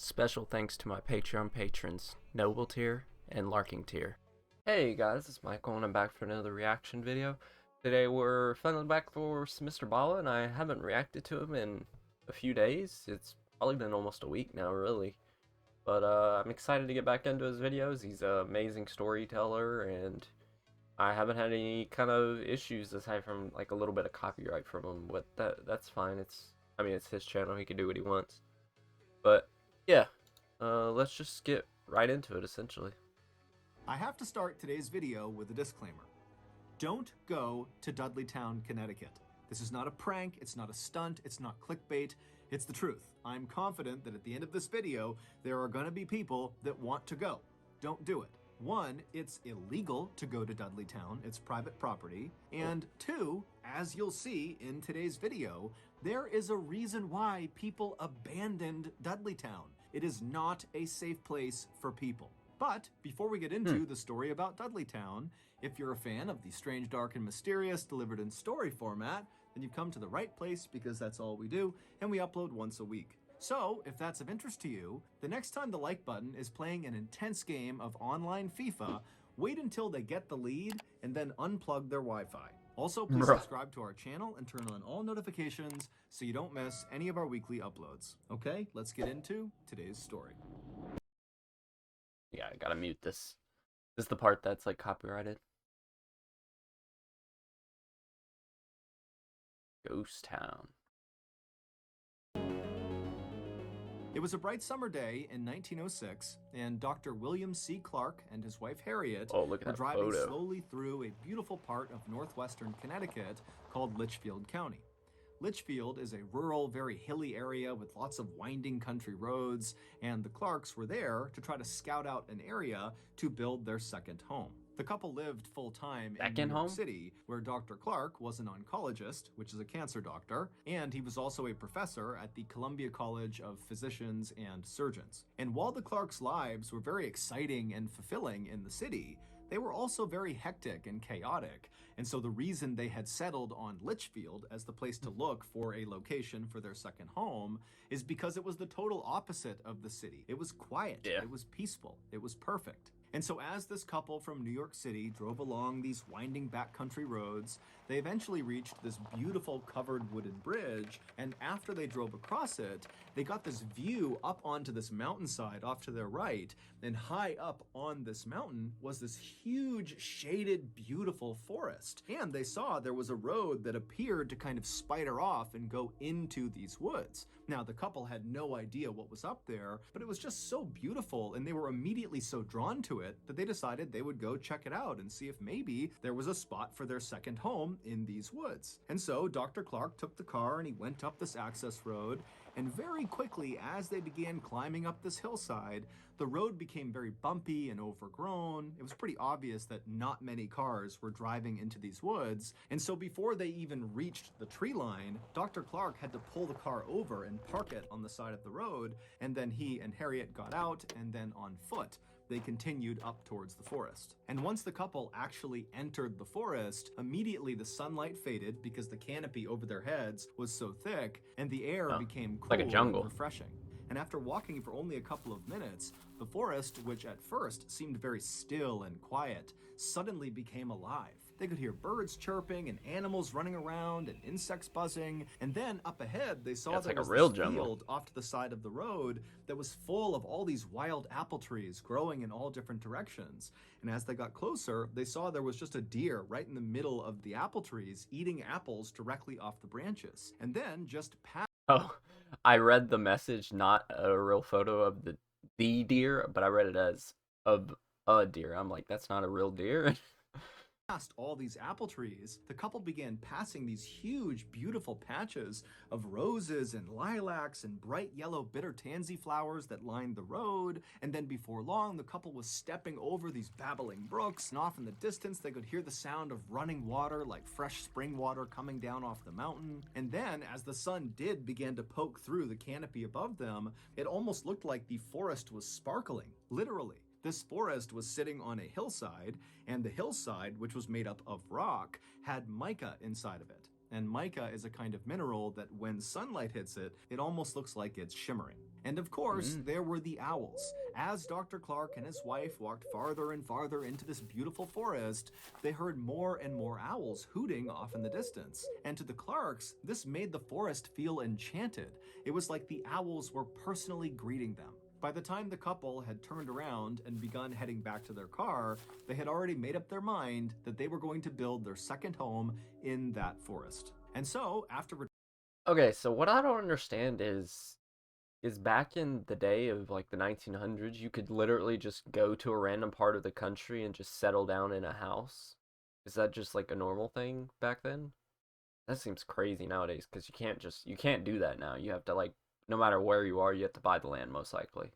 Special thanks to my Patreon patrons, Noble Tier and Larking Tier. Hey guys, it's Michael and I'm back for another reaction video. Today we're finally back for MrBallen. I haven't reacted to him in a few days. It's probably been almost a week now, really. But I'm excited to get back into his videos. He's an amazing storyteller and I haven't had any kind of issues aside from like a little bit of copyright from him, but that's fine. It's his channel, he can do what he wants. But yeah, let's just get right into it, essentially. I have to start today's video with a disclaimer. Don't go to Dudleytown, Connecticut. This is not a prank, it's not a stunt, it's not clickbait, it's the truth. I'm confident that at the end of this video, there are gonna be people that want to go. Don't do it. One, it's illegal to go to Dudleytown, it's private property. And two, as you'll see in today's video, there is a reason why people abandoned Dudleytown. It is not a safe place for people. But before we get into the story about Dudleytown, if you're a fan of the strange, dark, and mysterious delivered in story format, then you've come to the right place because that's all we do, and we upload once a week. So, if that's of interest to you, the next time the like button is playing an intense game of online FIFA, wait until they get the lead and then unplug their Wi-Fi. Also, please subscribe to our channel and turn on all notifications so you don't miss any of our weekly uploads. Okay, let's get into today's story. Yeah, I gotta mute this. This is the part that's like copyrighted. Ghost Town. It was a bright summer day in 1906, and Dr. William C. Clark and his wife Harriet were driving slowly through a beautiful part of northwestern Connecticut called Litchfield County. Litchfield is a rural, very hilly area with lots of winding country roads, and the Clarks were there to try to scout out an area to build their second home. The couple lived full-time in New York City, where Dr. Clark was an oncologist, which is a cancer doctor, and he was also a professor at the Columbia College of Physicians and Surgeons. And while the Clarks' lives were very exciting and fulfilling in the city, they were also very hectic and chaotic, and so the reason they had settled on Litchfield as the place to look for a location for their second home is because it was the total opposite of the city. It was quiet, it was peaceful, it was perfect. And so as this couple from New York City drove along these winding backcountry roads, they eventually reached this beautiful covered wooden bridge, and after they drove across it, they got this view up onto this mountainside off to their right, and high up on this mountain was this huge, shaded, beautiful forest. And they saw there was a road that appeared to kind of spider off and go into these woods. Now, the couple had no idea what was up there, but it was just so beautiful, and they were immediately so drawn to it that they decided they would go check it out and see if maybe there was a spot for their second home in these woods. And so Dr. Clark took the car and he went up this access road, and very quickly as they began climbing up this hillside, the road became very bumpy and overgrown. It was pretty obvious that not many cars were driving into these woods, and so before they even reached the tree line, Dr. Clark had to pull the car over and park it on the side of the road, and then he and Harriet got out, and then on foot they continued up towards the forest. And once the couple actually entered the forest, immediately the sunlight faded because the canopy over their heads was so thick, and the air became cool and refreshing. And after walking for only a couple of minutes, the forest, which at first seemed very still and quiet, suddenly became alive. They could hear birds chirping and animals running around and insects buzzing, and then up ahead they saw there was this field off to the side of the road that was full of all these wild apple trees growing in all different directions. And as they got closer, they saw there was just a deer right in the middle of the apple trees eating apples directly off the branches. And then just past— Oh, I read the message, not a real photo of the deer, but I read it as of a deer. I'm like, that's not a real deer. Past all these apple trees, the couple began passing these huge, beautiful patches of roses and lilacs and bright yellow bitter tansy flowers that lined the road. And then before long, the couple was stepping over these babbling brooks, and off in the distance, they could hear the sound of running water like fresh spring water coming down off the mountain. And then, as the sun did begin to poke through the canopy above them, it almost looked like the forest was sparkling, literally. This forest was sitting on a hillside, and the hillside, which was made up of rock, had mica inside of it. and mica is a kind of mineral that when sunlight hits it, it almost looks like it's shimmering. And of course, there were the owls. As Dr. Clark and his wife walked farther and farther into this beautiful forest, they heard more and more owls hooting off in the distance. And to the Clarks, this made the forest feel enchanted. It was like the owls were personally greeting them. By the time the couple had turned around and begun heading back to their car, they had already made up their mind that they were going to build their second home in that forest. And so, after... Okay, so what I don't understand is back in the day of like the 1900s, you could literally just go to a random part of the country and just settle down in a house. Is that just like a normal thing back then? That seems crazy nowadays because you can't do that now. You have to, like, no matter where you are, you have to buy the land most likely.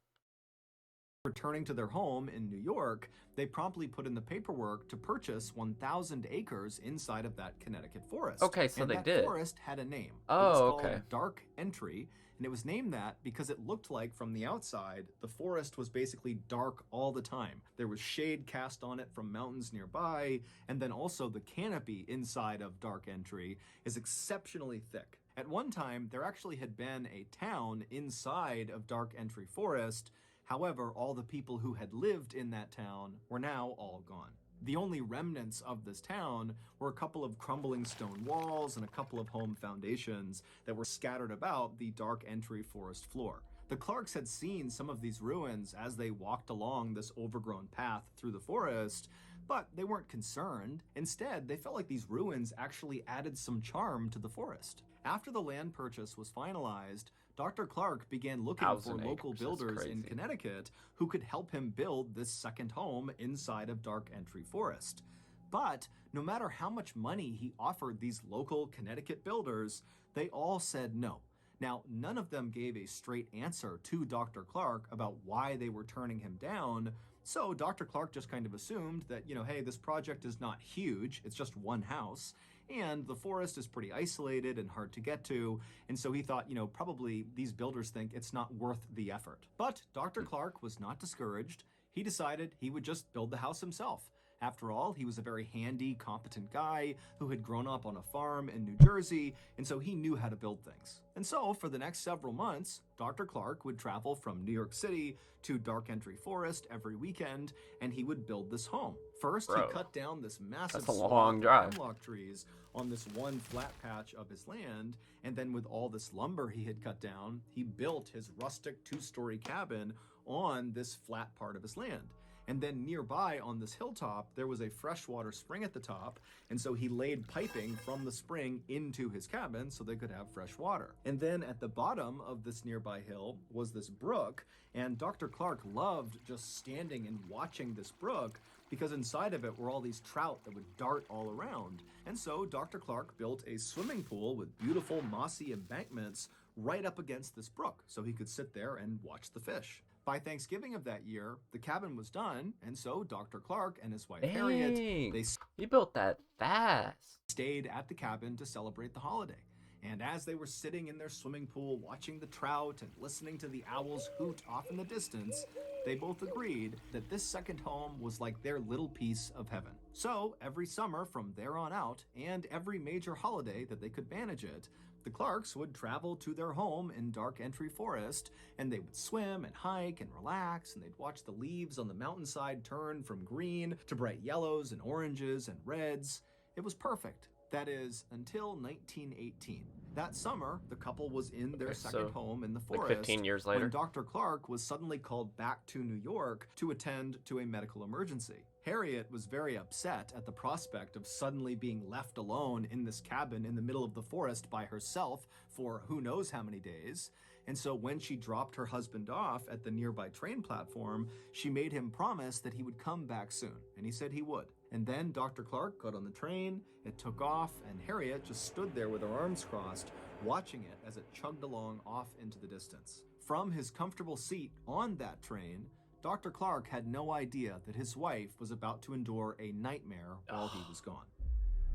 Returning to their home in New York, they promptly put in the paperwork to purchase 1,000 acres inside of that Connecticut forest. Okay, so and they that did. forest had a name. Oh, it was okay. called Dark Entry, and it was named that because it looked like from the outside, the forest was basically dark all the time. There was shade cast on it from mountains nearby, and then also the canopy inside of Dark Entry is exceptionally thick. At one time, there actually had been a town inside of Dark Entry Forest. However, all the people who had lived in that town were now all gone. The only remnants of this town were a couple of crumbling stone walls and a couple of home foundations that were scattered about the Dark Entry Forest floor. The Clarks had seen some of these ruins as they walked along this overgrown path through the forest, but they weren't concerned. Instead, they felt like these ruins actually added some charm to the forest. After the land purchase was finalized, Dr. Clark began looking for local builders in Connecticut who could help him build this second home inside of Dark Entry Forest. But no matter how much money he offered these local Connecticut builders, they all said no. Now, none of them gave a straight answer to Dr. Clark about why they were turning him down, so Dr. Clark just kind of assumed that, hey, this project is not huge, it's just one house, and the forest is pretty isolated and hard to get to, and so he thought, probably these builders think it's not worth the effort. But Dr. Clark was not discouraged. He decided he would just build the house himself. After all, he was a very handy, competent guy who had grown up on a farm in New Jersey, and so he knew how to build things. And so, for the next several months, Dr. Clark would travel from New York City to Dark Entry Forest every weekend, and he would build this home. First, he cut down this massive swath of hemlock trees on this one flat patch of his land, and then with all this lumber he had cut down, he built his rustic two-story cabin on this flat part of his land. And then nearby on this hilltop, there was a freshwater spring at the top, and so he laid piping from the spring into his cabin so they could have fresh water. And then at the bottom of this nearby hill was this brook, and Dr. Clark loved just standing and watching this brook because inside of it were all these trout that would dart all around. And so Dr. Clark built a swimming pool with beautiful mossy embankments right up against this brook so he could sit there and watch the fish. By Thanksgiving of that year, the cabin was done, and so Dr. Clark and his wife Harriet, he built that fast. Stayed at the cabin to celebrate the holiday. And as they were sitting in their swimming pool, watching the trout and listening to the owls hoot off in the distance, they both agreed that this second home was like their little piece of heaven. So every summer from there on out, and every major holiday that they could manage it, the Clarks would travel to their home in Dark Entry Forest, and they would swim and hike and relax, and they'd watch the leaves on the mountainside turn from green to bright yellows and oranges and reds. It was perfect. That is, until 1918. That summer, the couple was in their second home in the forest, like 15 years later, when Dr. Clark was suddenly called back to New York to attend to a medical emergency. Harriet was very upset at the prospect of suddenly being left alone in this cabin in the middle of the forest by herself for who knows how many days. And so when she dropped her husband off at the nearby train platform, she made him promise that he would come back soon, and he said he would. And then Dr. Clark got on the train, it took off, and Harriet just stood there with her arms crossed, watching it as it chugged along off into the distance. From his comfortable seat on that train, Dr. Clark had no idea that his wife was about to endure a nightmare while he was gone.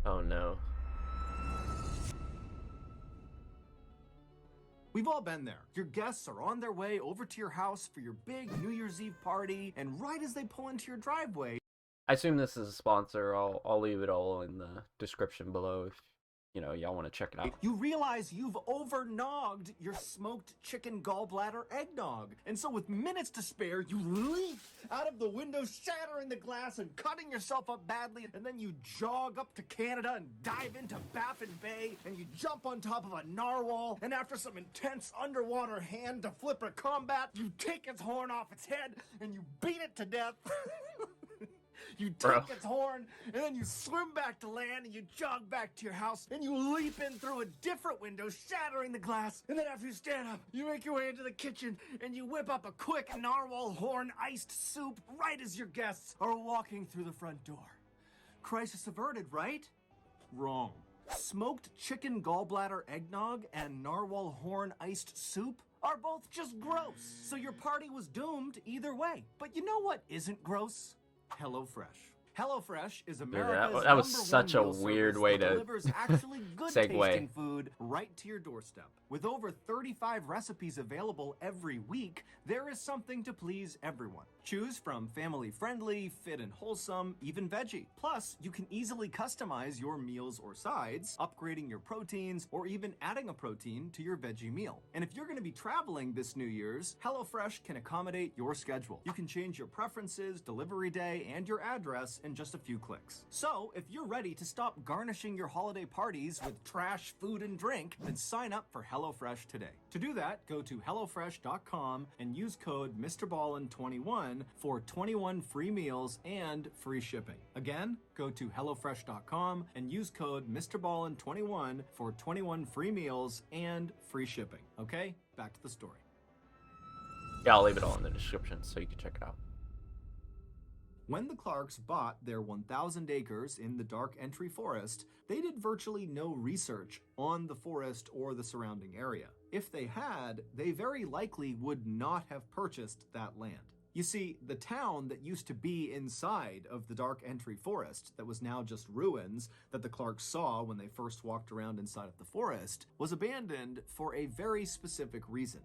Oh no. We've all been there. Your guests are on their way over to your house for your big New Year's Eve party, and right as they pull into your driveway... I assume this is a sponsor. I'll leave it all in the description below if you know, y'all want to check it out. You realize you've overnogged your smoked chicken gallbladder eggnog. And so with minutes to spare, you leap out of the window, shattering the glass and cutting yourself up badly. And then you jog up to Canada and dive into Baffin Bay. And you jump on top of a narwhal. And after some intense underwater hand to flipper combat, you take its horn off its head and you beat it to death. You take its horn, and then you swim back to land, and you jog back to your house, and you leap in through a different window, shattering the glass. And then after you stand up, you make your way into the kitchen, and you whip up a quick narwhal horn iced soup right as your guests are walking through the front door. Crisis averted, right? Wrong. Smoked chicken gallbladder eggnog and narwhal horn iced soup are both just gross. So your party was doomed either way. But you know what isn't gross? HelloFresh. HelloFresh is America's that was such a weird way to delivers actually good tasting food right to your doorstep. With over 35 recipes available every week, there is something to please everyone. Choose from family-friendly, fit and wholesome, even veggie. Plus, you can easily customize your meals or sides, upgrading your proteins, or even adding a protein to your veggie meal. And if you're going to be traveling this New Year's, HelloFresh can accommodate your schedule. You can change your preferences, delivery day, and your address in just a few clicks. So, if you're ready to stop garnishing your holiday parties with trash food and drink, then sign up for HelloFresh today. To do that, go to HelloFresh.com and use code MrBallen21 for 21 free meals and free shipping. Again, go to HelloFresh.com and use code MrBallen21 for 21 free meals and free shipping. Okay, back to the story. Yeah, I'll leave it all in the description so you can check it out. When the Clarks bought their 1,000 acres in the Dark Entry Forest, they did virtually no research on the forest or the surrounding area. If they had, they very likely would not have purchased that land. You see, the town that used to be inside of the Dark Entry Forest, that was now just ruins that the Clarks saw when they first walked around inside of the forest, was abandoned for a very specific reason.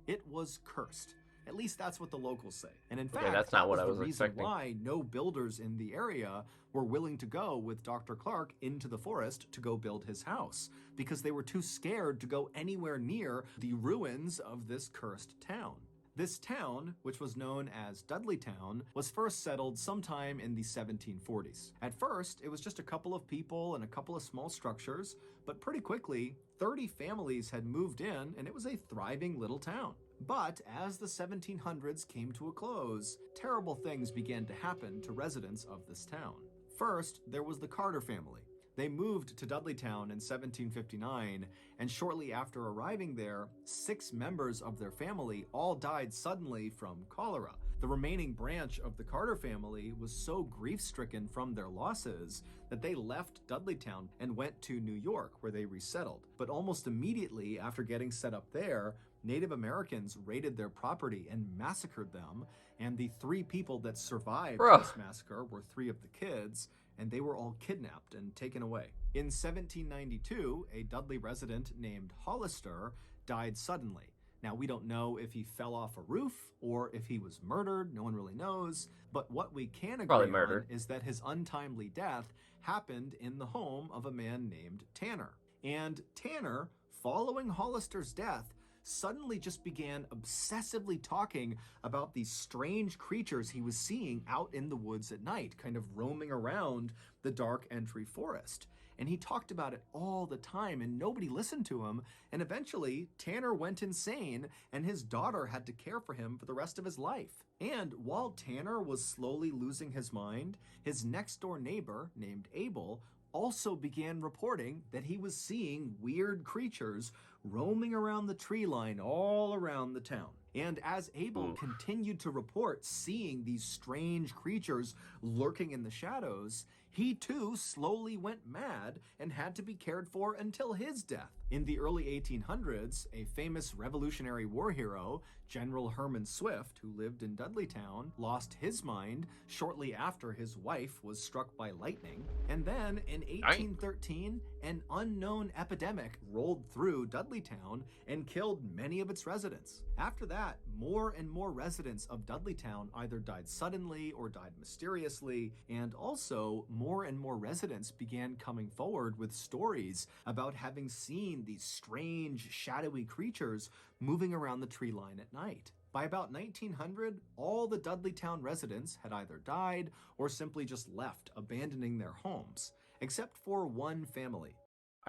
It was cursed. At least that's what the locals say. And in fact, that's not what that I was was the reason expecting. why no builders in the area were willing to go with Dr. Clark into the forest to go build his house, because they were too scared to go anywhere near the ruins of this cursed town. This town, which was known as Dudleytown, was first settled sometime in the 1740s. At first, it was just a couple of people and a couple of small structures, but pretty quickly, 30 families had moved in, and it was a thriving little town. But as the 1700s came to a close, terrible things began to happen to residents of this town. First, there was the Carter family. They moved to Dudleytown in 1759, and shortly after arriving there, 6 members of their family all died suddenly from cholera. The remaining branch of the Carter family was so grief-stricken from their losses that they left Dudleytown and went to New York, where they resettled. But almost immediately after getting set up there, Native Americans raided their property and massacred them, and the 3 people that survived this massacre were 3 of the kids, and they were all kidnapped and taken away. In 1792, a Dudley resident named Hollister died suddenly. Now, we don't know if he fell off a roof or if he was murdered. No one really knows. But what we can agree on is that his untimely death happened in the home of a man named Tanner. And Tanner, following Hollister's death, suddenly just began obsessively talking about these strange creatures he was seeing out in the woods at night, kind of roaming around the Dark Entry Forest. And he talked about it all the time, and nobody listened to him. And eventually, Tanner went insane, and his daughter had to care for him for the rest of his life. And while Tanner was slowly losing his mind, his next-door neighbor, named Abel, also began reporting that he was seeing weird creatures roaming around the tree line all around the town. And as Abel continued to report seeing these strange creatures lurking in the shadows, he too slowly went mad and had to be cared for until his death. In the early 1800s, a famous Revolutionary War hero, General Herman Swift, who lived in Dudleytown, lost his mind shortly after his wife was struck by lightning. And then in 1813, an unknown epidemic rolled through Dudleytown and killed many of its residents. After that, more and more residents of Dudleytown either died suddenly or died mysteriously, and also more more and more residents began coming forward with stories about having seen these strange, shadowy creatures moving around the tree line at night. By about 1900, all the Dudleytown residents had either died or simply just left, abandoning their homes, except for one family.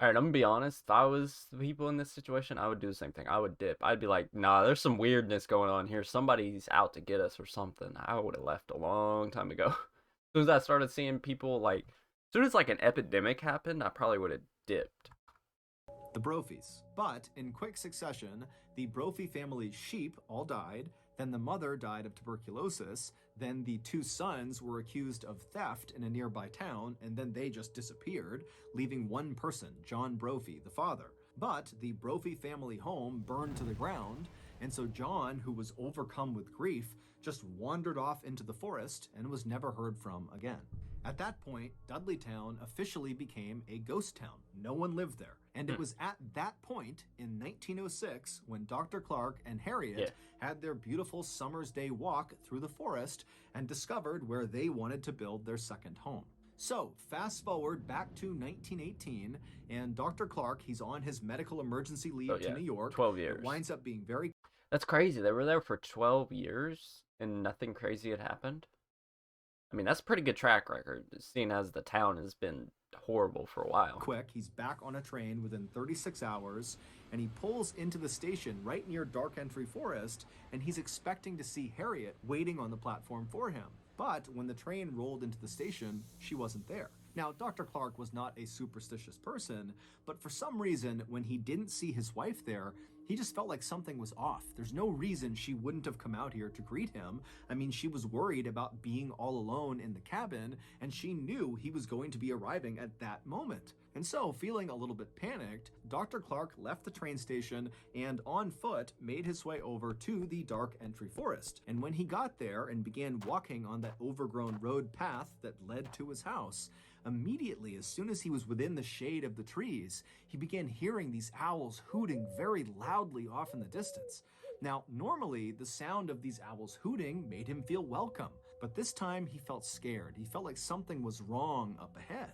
Alright, I'm gonna be honest. If I was the people in this situation, I would do the same thing. I would dip. I'd be like, nah, there's some weirdness going on here. Somebody's out to get us or something. I would have left a long time ago. As soon as I started seeing people, like, as soon as like an epidemic happened, I probably would have dipped. The Brophies. But in quick succession, the Brophy family's sheep all died, then the mother died of tuberculosis, then the two sons were accused of theft in a nearby town, and then they just disappeared, leaving one person, John Brophy, the father. But the Brophy family home burned to the ground, and so John, who was overcome with grief, just wandered off into the forest and was never heard from again. At that point, Dudleytown officially became a ghost town. No one lived there. And it was at that point, in 1906, when Dr. Clark and Harriet had their beautiful summer's day walk through the forest and discovered where they wanted to build their second home. So, fast forward back to 1918, and Dr. Clark, he's on his medical emergency leave to New York. 12 years. It winds up being very... That's crazy. They were there for 12 years, and nothing crazy had happened. I mean, that's a pretty good track record, seeing as the town has been horrible for a while. Quick, he's back on a train within 36 hours, and he pulls into the station right near Dark Entry Forest, and he's expecting to see Harriet waiting on the platform for him. But when the train rolled into the station, she wasn't there. Now, Dr. Clark was not a superstitious person, but for some reason, when he didn't see his wife there, he just felt like something was off. There's no reason she wouldn't have come out here to greet him. I mean, she was worried about being all alone in the cabin, and she knew he was going to be arriving at that moment. And so, feeling a little bit panicked, Dr. Clark left the train station and on foot made his way over to the Dark Entry Forest. And when he got there and began walking on that overgrown road path that led to his house, immediately, as soon as he was within the shade of the trees, he began hearing these owls hooting very loudly off in the distance. Now, normally, the sound of these owls hooting made him feel welcome, but this time he felt scared. He felt like something was wrong up ahead.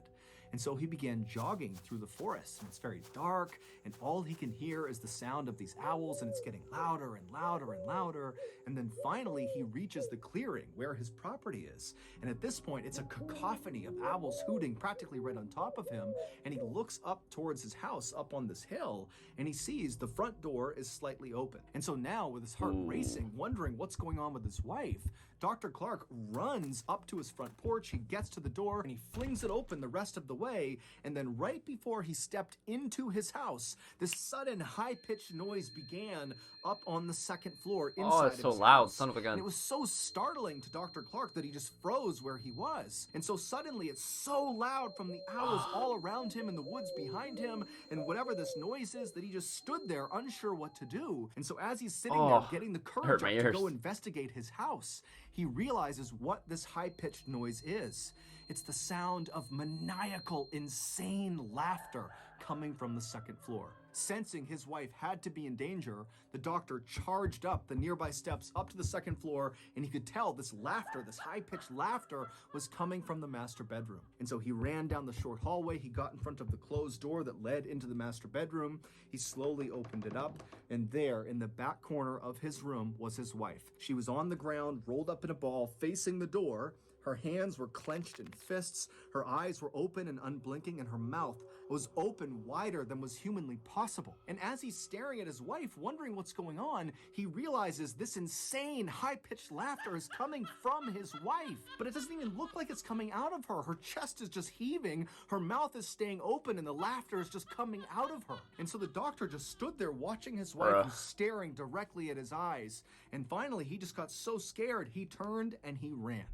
And so he began jogging through the forest, and it's very dark, and all he can hear is the sound of these owls, and it's getting louder and louder and louder. And then finally he reaches the clearing where his property is. And at this point, it's a cacophony of owls hooting practically right on top of him. And he looks up towards his house up on this hill, and he sees the front door is slightly open. And so now, with his heart racing, wondering what's going on with his wife, Dr. Clark runs up to his front porch, he gets to the door, and he flings it open the rest of the way, and then right before he stepped into his house, this sudden high-pitched noise began up on the second floor inside of his house. Oh, it's so loud, son of a gun. And it was so startling to Dr. Clark that he just froze where he was. And so suddenly it's so loud from the owls all around him and the woods behind him and whatever this noise is that he just stood there unsure what to do. And so as he's sitting there getting the courage up to go investigate his house, he realizes what this high-pitched noise is. It's the sound of maniacal, insane laughter coming from the second floor. Sensing his wife had to be in danger, the doctor charged up the nearby steps up to the second floor, and he could tell this laughter, this high-pitched laughter, was coming from the master bedroom. And so he ran down the short hallway, he got in front of the closed door that led into the master bedroom, he slowly opened it up, and there, in the back corner of his room, was his wife. She was on the ground, rolled up in a ball, facing the door. Her hands were clenched in fists, her eyes were open and unblinking, and her mouth was open wider than was humanly possible. And as he's staring at his wife, wondering what's going on, he realizes this insane, high-pitched laughter is coming from his wife. But it doesn't even look like it's coming out of her. Her chest is just heaving, her mouth is staying open, and the laughter is just coming out of her. And so the doctor just stood there watching his wife, staring directly at his eyes. And finally, he just got so scared, he turned and he ran.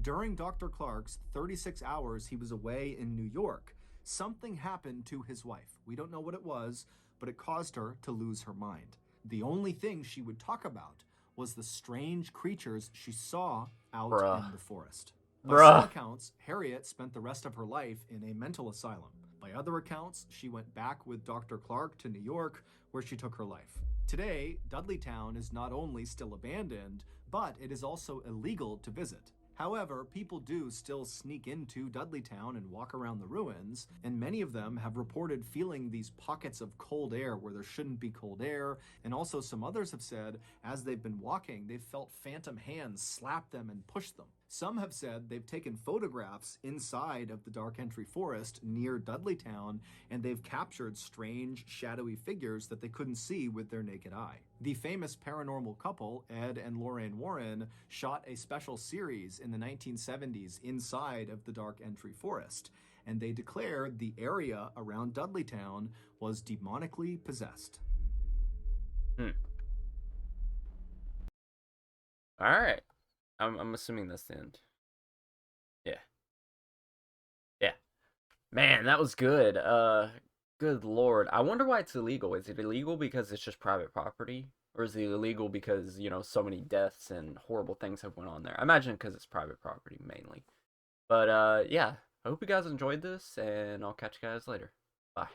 During Dr. Clark's 36 hours he was away in New York, something happened to his wife. We don't know what it was, but it caused her to lose her mind. The only thing she would talk about was the strange creatures she saw out in the forest. By some accounts, Harriet spent the rest of her life in a mental asylum. By other accounts, she went back with Dr. Clark to New York, where she took her life. Today, Dudleytown is not only still abandoned, but it is also illegal to visit. However, people do still sneak into Dudleytown and walk around the ruins, and many of them have reported feeling these pockets of cold air where there shouldn't be cold air, and also some others have said as they've been walking, they've felt phantom hands slap them and push them. Some have said they've taken photographs inside of the Dark Entry Forest near Dudleytown, and they've captured strange, shadowy figures that they couldn't see with their naked eye. The famous paranormal couple, Ed and Lorraine Warren, shot a special series in the 1970s inside of the Dark Entry Forest, and they declared the area around Dudleytown was demonically possessed. All right. I'm assuming that's the end. Yeah. Yeah. Man, that was good. Good lord. I wonder why it's illegal. Is it illegal because it's just private property? Or is it illegal because, you know, so many deaths and horrible things have went on there? I imagine because it's private property mainly. But yeah, I hope you guys enjoyed this, and I'll catch you guys later. Bye.